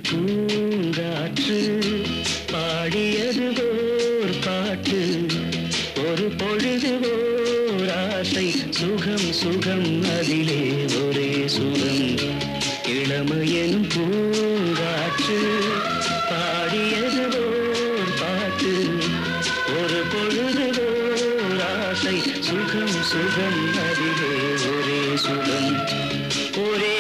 எனும் பூங்காற்று பாடியது ஓர் பாட்டு ஒரு பொழுது ஓர் ஆசை சுகம் சுகம் அதிலே ஒரே சுகம் இளமையெனும் பூங்காற்று பாடியது ஓர் பாட்டு ஒரு பொழுது ஓர் ஆசை சுகம் சுகம் அதிலே ஒரே சுகம் ஒரே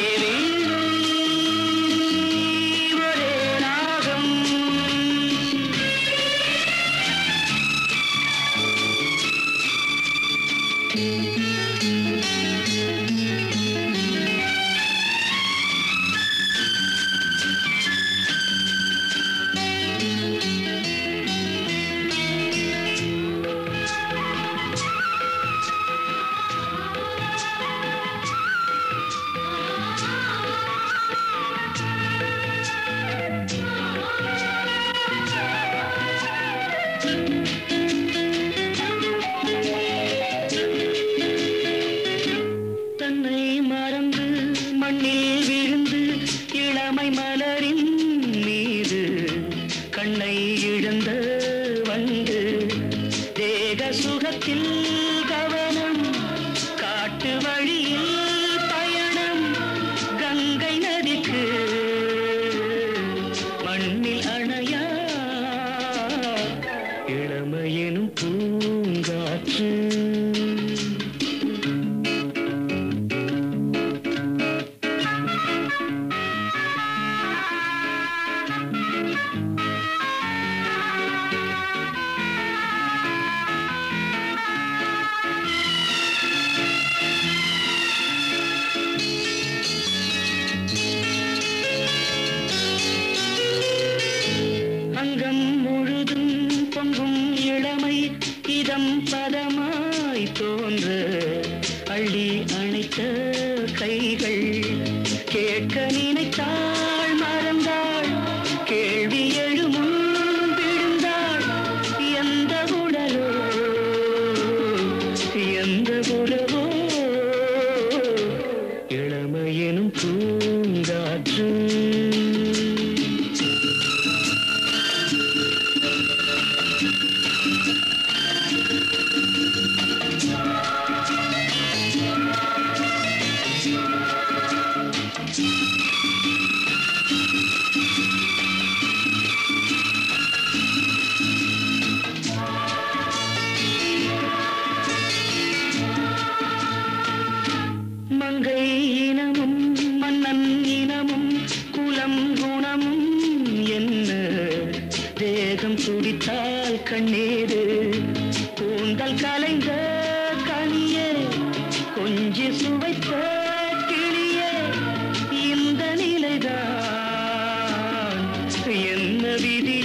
மண்ணில் விழுந்து இளமை மலரின் மீது கண்ணை இழந்த வந்து தேக சுகத்தில் கவனம் காட்டு வழியில் பயணம் கங்கை நதிக்கு மண்ணில் அணையா இளமையெனும் பூங்காற்று அங்கம் முழுதும் பொங்கும் இளமை இதம் பதமாய் தோன்ற அள்ளி அணைத்த கைகள் கேட்க நினைத்தாள் மறந்தாள் கேள்வி எழுமுன் விழுந்தாள் எந்த உடலோ எந்த உறவோ இளமையெனும் பூங்காற்று மங்கை இனமும் மன்னன் இனமும் குலம் குணமும் என்ன தேகம் துடித்தால் கண்ணீரு கூந்தல் கலைந்த கனியே கொஞ்சி சுவைத்த கிளியே இந்த நிலைதான் என்ன விதி